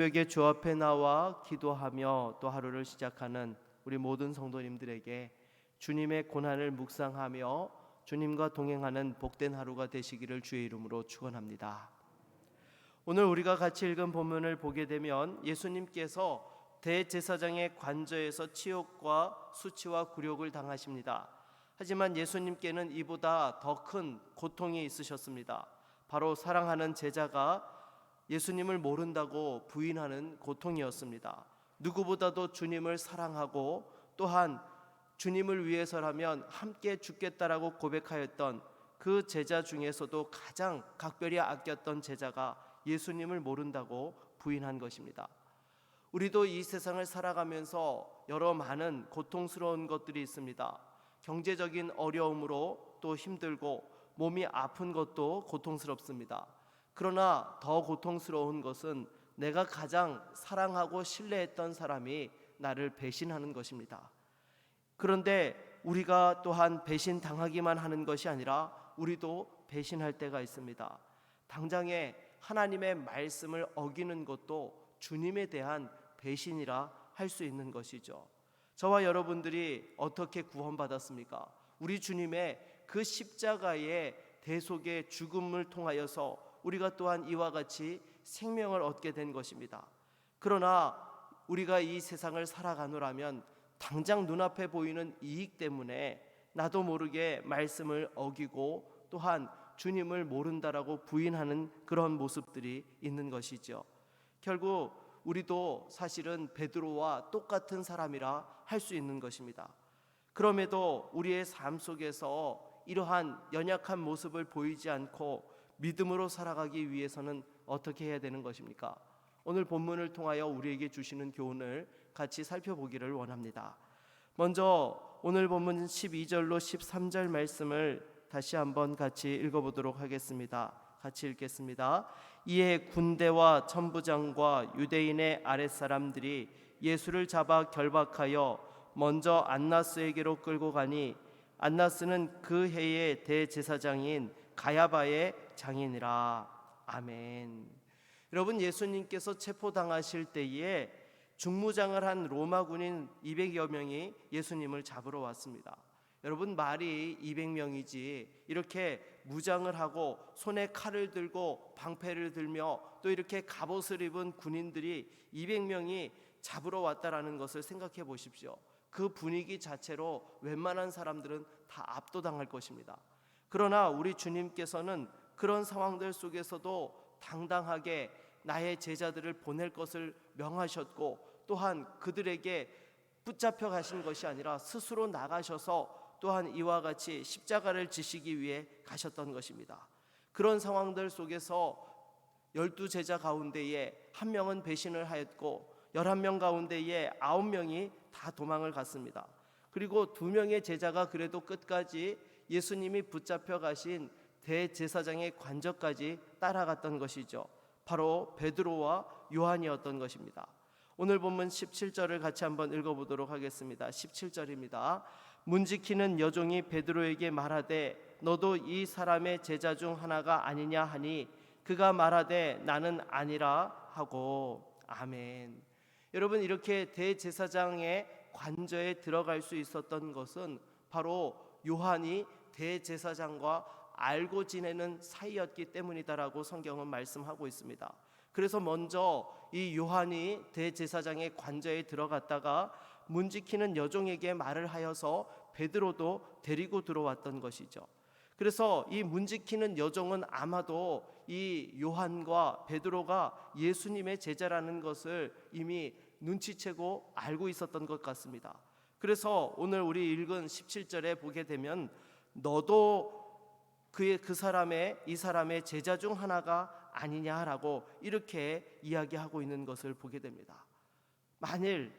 새벽에 주 앞에 나와 기도하며 또 하루를 시작하는 우리 모든 성도님들에게 주님의 고난을 묵상하며 주님과 동행하는 복된 하루가 되시기를 주의 이름으로 축원합니다. 오늘 우리가 같이 읽은 본문을 보게 되면 예수님께서 대제사장의 관저에서 치욕과 수치와 굴욕을 당하십니다. 하지만 예수님께는 이보다 더 큰 고통이 있으셨습니다. 바로 사랑하는 제자가 예수님을 모른다고 부인하는 고통이었습니다. 누구보다도 주님을 사랑하고 또한 주님을 위해서라면 함께 죽겠다라고 고백하였던 그 제자 중에서도 가장 각별히 아꼈던 제자가 예수님을 모른다고 부인한 것입니다. 우리도 이 세상을 살아가면서 여러 많은 고통스러운 것들이 있습니다. 경제적인 어려움으로 또 힘들고 몸이 아픈 것도 고통스럽습니다. 그러나 더 고통스러운 것은 내가 가장 사랑하고 신뢰했던 사람이 나를 배신하는 것입니다. 그런데 우리가 또한 배신당하기만 하는 것이 아니라 우리도 배신할 때가 있습니다. 당장에 하나님의 말씀을 어기는 것도 주님에 대한 배신이라 할 수 있는 것이죠. 저와 여러분들이 어떻게 구원받았습니까? 우리 주님의 그 십자가의 대속의 죽음을 통하여서 우리가 또한 이와 같이 생명을 얻게 된 것입니다. 그러나 우리가 이 세상을 살아가노라면 당장 눈앞에 보이는 이익 때문에 나도 모르게 말씀을 어기고 또한 주님을 모른다라고 부인하는 그런 모습들이 있는 것이죠. 결국 우리도 사실은 베드로와 똑같은 사람이라 할 수 있는 것입니다. 그럼에도 우리의 삶 속에서 이러한 연약한 모습을 보이지 않고 믿음으로 살아가기 위해서는 어떻게 해야 되는 것입니까? 오늘 본문을 통하여 우리에게 주시는 교훈을 같이 살펴보기를 원합니다. 먼저 오늘 본문 12절로 13절 말씀을 다시 한번 같이 읽어보도록 하겠습니다. 같이 읽겠습니다. 이에 군대와 천부장과 유대인의 아랫사람들이 예수를 잡아 결박하여 먼저 안나스에게로 끌고 가니 안나스는 그 해의 대제사장인 가야바의 장인이라. 아멘. 여러분, 예수님께서 체포당하실 때에 중무장을 한 로마 군인 200여 명이 예수님을 잡으러 왔습니다. 여러분, 말이 200명이지 이렇게 무장을 하고 손에 칼을 들고 방패를 들며 또 이렇게 갑옷을 입은 군인들이 200명이 잡으러 왔다라는 것을 생각해 보십시오. 그 분위기 자체로 웬만한 사람들은 다 압도당할 것입니다. 그러나 우리 주님께서는 그런 상황들 속에서도 당당하게 나의 제자들을 보낼 것을 명하셨고 또한 그들에게 붙잡혀 가신 것이 아니라 스스로 나가셔서 또한 이와 같이 십자가를 지시기 위해 가셨던 것입니다. 그런 상황들 속에서 12제자 가운데에 한 명은 배신을 하였고 11명 가운데에 9명이 다 도망을 갔습니다. 그리고 2명의 제자가 그래도 끝까지 예수님이 붙잡혀 가신 대제사장의 관저까지 따라갔던 것이죠. 바로 베드로와 요한이었던 것입니다. 오늘 본문 17절을 같이 한번 읽어보도록 하겠습니다. 17절입니다. 문지키는 여종이 베드로에게 말하되 너도 이 사람의 제자 중 하나가 아니냐 하니 그가 말하되 나는 아니라 하고. 아멘. 여러분, 이렇게 대제사장의 관저에 들어갈 수 있었던 것은 바로 요한이 대제사장과 알고 지내는 사이였기 때문이다라고 성경은 말씀하고 있습니다. 그래서 먼저 이 요한이 대제사장의 관저에 들어갔다가 문지키는 여종에게 말을 하여서 베드로도 데리고 들어왔던 것이죠. 그래서 이 문지키는 여종은 아마도 이 요한과 베드로가 예수님의 제자라는 것을 이미 눈치채고 알고 있었던 것 같습니다. 그래서 오늘 우리 읽은 17절에 보게 되면 너도 그 사람의 이 사람의 제자 중 하나가 아니냐라고 이렇게 이야기하고 있는 것을 보게 됩니다. 만일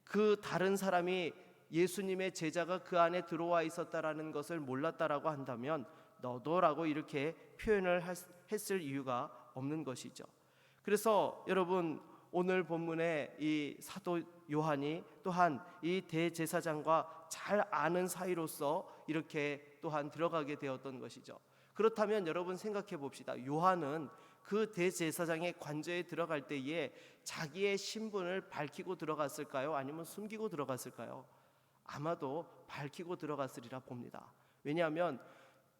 그 다른 사람이 예수님의 제자가 그 안에 들어와 있었다라는 것을 몰랐다라고 한다면 너도라고 이렇게 표현을 했을 이유가 없는 것이죠. 그래서 여러분, 오늘 본문에 이 사도 요한이 또한 이 대제사장과 잘 아는 사이로서 이렇게 또한 들어가게 되었던 것이죠. 그렇다면 여러분 생각해 봅시다. 요한은 그 대제사장의 관저에 들어갈 때에 자기의 신분을 밝히고 들어갔을까요? 아니면 숨기고 들어갔을까요? 아마도 밝히고 들어갔으리라 봅니다. 왜냐하면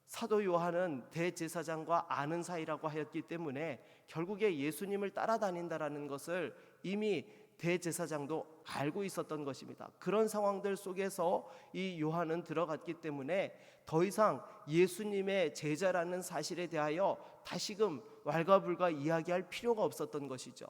사도 요한은 대제사장과 아는 사이라고 하였기 때문에 결국에 예수님을 따라다닌다라는 것을 이미 대제사장도 알고 있었던 것입니다. 그런 상황들 속에서 이 요한은 들어갔기 때문에 더 이상 예수님의 제자라는 사실에 대하여 다시금 왈가불가 이야기할 필요가 없었던 것이죠.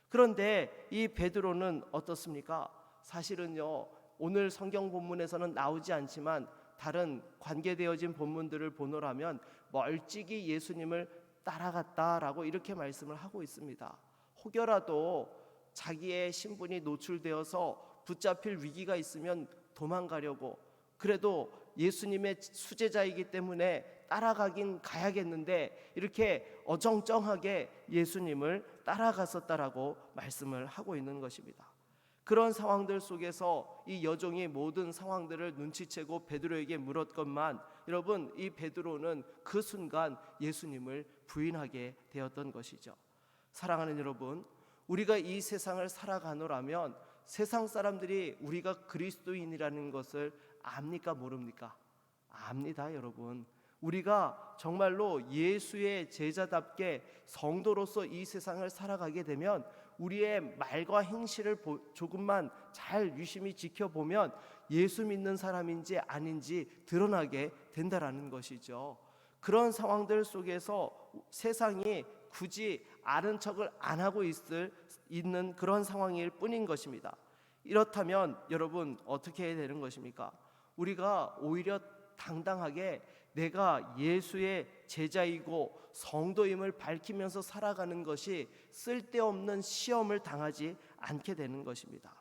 그런데 이 베드로는 어떻습니까? 사실은요, 오늘 성경 본문에서는 나오지 않지만 다른 관계되어진 본문들을 보노라면 멀찍이 예수님을 따라갔다라고 이렇게 말씀을 하고 있습니다. 혹여라도 자기의 신분이 노출되어서 붙잡힐 위기가 있으면 도망가려고, 그래도 예수님의 수제자이기 때문에 따라가긴 가야겠는데 이렇게 어정쩡하게 예수님을 따라갔었다라고 말씀을 하고 있는 것입니다. 그런 상황들 속에서 이 여종이 모든 상황들을 눈치채고 베드로에게 물었건만, 여러분, 이 베드로는 그 순간 예수님을 부인하게 되었던 것이죠. 사랑하는 여러분, 우리가 이 세상을 살아가노라면 세상 사람들이 우리가 그리스도인이라는 것을 압니까 모릅니까? 압니다, 여러분. 우리가 정말로 예수의 제자답게 성도로서 이 세상을 살아가게 되면 우리의 말과 행실을 조금만 잘 유심히 지켜보면 예수 믿는 사람인지 아닌지 드러나게 된다라는 것이죠. 그런 상황들 속에서 세상이 굳이 아는 척을 안 하고 있는 그런 상황일 뿐인 것입니다. 이렇다면 여러분 어떻게 해야 되는 것입니까? 우리가 오히려 당당하게 내가 예수의 제자이고 성도임을 밝히면서 살아가는 것이 쓸데없는 시험을 당하지 않게 되는 것입니다.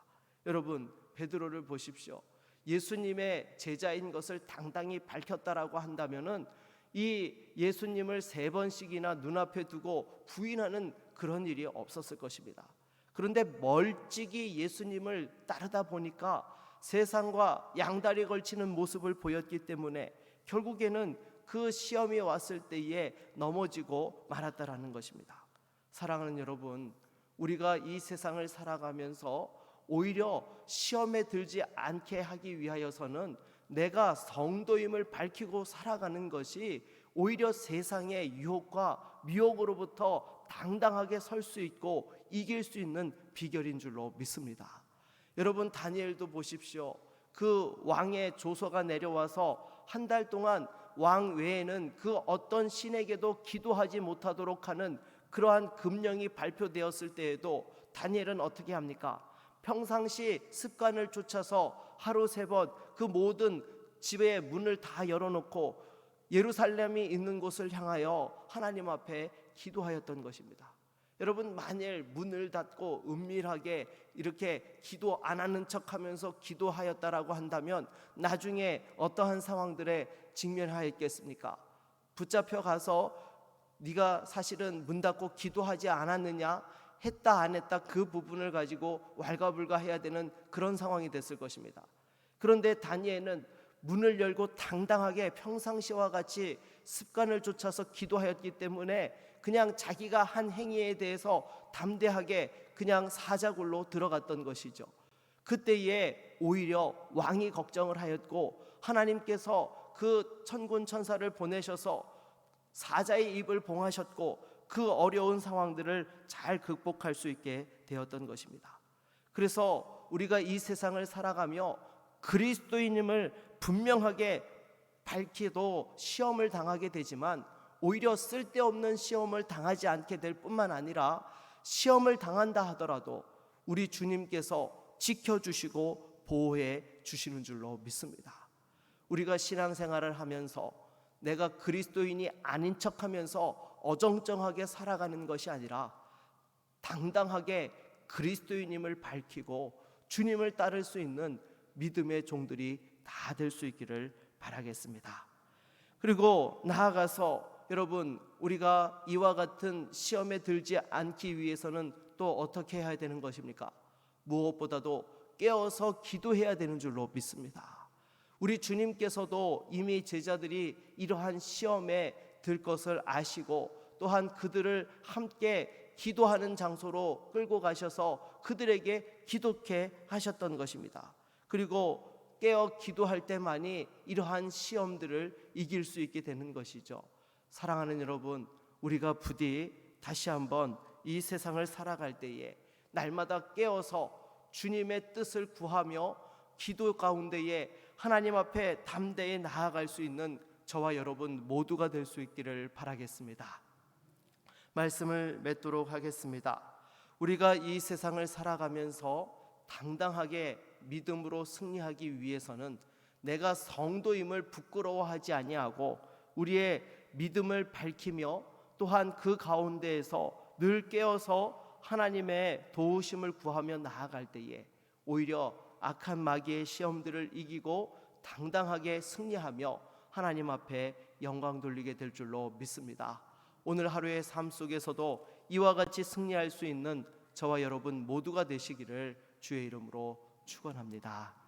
여러분, 베드로를 보십시오. 예수님의 제자인 것을 당당히 밝혔다라고 한다면은 이 예수님을 3번씩이나 눈앞에 두고 부인하는 그런 일이 없었을 것입니다. 그런데 멀찍이 예수님을 따르다 보니까 세상과 양다리 걸치는 모습을 보였기 때문에 결국에는 그 시험이 왔을 때에 넘어지고 말았다라는 것입니다. 사랑하는 여러분, 우리가 이 세상을 살아가면서 오히려 시험에 들지 않게 하기 위하여서는 내가 성도임을 밝히고 살아가는 것이 오히려 세상의 유혹과 미혹으로부터 당당하게 설 수 있고 이길 수 있는 비결인 줄로 믿습니다. 여러분, 다니엘도 보십시오. 그 왕의 조서가 내려와서 한 달 동안 왕 외에는 그 어떤 신에게도 기도하지 못하도록 하는 그러한 금령이 발표되었을 때에도 다니엘은 어떻게 합니까? 평상시 습관을 쫓아서 하루 3번 그 모든 집의 문을 다 열어놓고 예루살렘이 있는 곳을 향하여 하나님 앞에 기도하였던 것입니다. 여러분, 만일 문을 닫고 은밀하게 이렇게 기도 안 하는 척하면서 기도하였다라고 한다면 나중에 어떠한 상황들에 직면하였겠습니까? 붙잡혀 가서 네가 사실은 문 닫고 기도하지 않았느냐, 했다 안 했다 그 부분을 가지고 왈가불가해야 되는 그런 상황이 됐을 것입니다. 그런데 다니엘은 문을 열고 당당하게 평상시와 같이 습관을 쫓아서 기도하였기 때문에 그냥 자기가 한 행위에 대해서 담대하게 그냥 사자굴로 들어갔던 것이죠. 그때에 오히려 왕이 걱정을 하였고 하나님께서 그 천군 천사를 보내셔서 사자의 입을 봉하셨고 그 어려운 상황들을 잘 극복할 수 있게 되었던 것입니다. 그래서 우리가 이 세상을 살아가며 그리스도인임을 분명하게 밝히도 시험을 당하게 되지만 오히려 쓸데없는 시험을 당하지 않게 될 뿐만 아니라 시험을 당한다 하더라도 우리 주님께서 지켜주시고 보호해 주시는 줄로 믿습니다. 우리가 신앙생활을 하면서 내가 그리스도인이 아닌 척하면서 어정쩡하게 살아가는 것이 아니라 당당하게 그리스도인임을 밝히고 주님을 따를 수 있는 믿음의 종들이 다 될 수 있기를 바라겠습니다. 그리고 나아가서 여러분, 우리가 이와 같은 시험에 들지 않기 위해서는 또 어떻게 해야 되는 것입니까? 무엇보다도 깨어서 기도해야 되는 줄로 믿습니다. 우리 주님께서도 이미 제자들이 이러한 시험에 들 것을 아시고 또한 그들을 함께 기도하는 장소로 끌고 가셔서 그들에게 기도케 하셨던 것입니다. 그리고 깨어 기도할 때만이 이러한 시험들을 이길 수 있게 되는 것이죠. 사랑하는 여러분, 우리가 부디 다시 한번 이 세상을 살아갈 때에 날마다 깨어서 주님의 뜻을 구하며 기도 가운데에 하나님 앞에 담대히 나아갈 수 있는 저와 여러분 모두가 될 수 있기를 바라겠습니다. 말씀을 맺도록 하겠습니다. 우리가 이 세상을 살아가면서 당당하게 믿음으로 승리하기 위해서는 내가 성도임을 부끄러워하지 아니하고 우리의 믿음을 밝히며 또한 그 가운데에서 늘 깨어서 하나님의 도우심을 구하며 나아갈 때에 오히려 악한 마귀의 시험들을 이기고 당당하게 승리하며 하나님 앞에 영광 돌리게 될 줄로 믿습니다. 오늘 하루의 삶 속에서도 이와 같이 승리할 수 있는 저와 여러분 모두가 되시기를 주의 이름으로 축원합니다.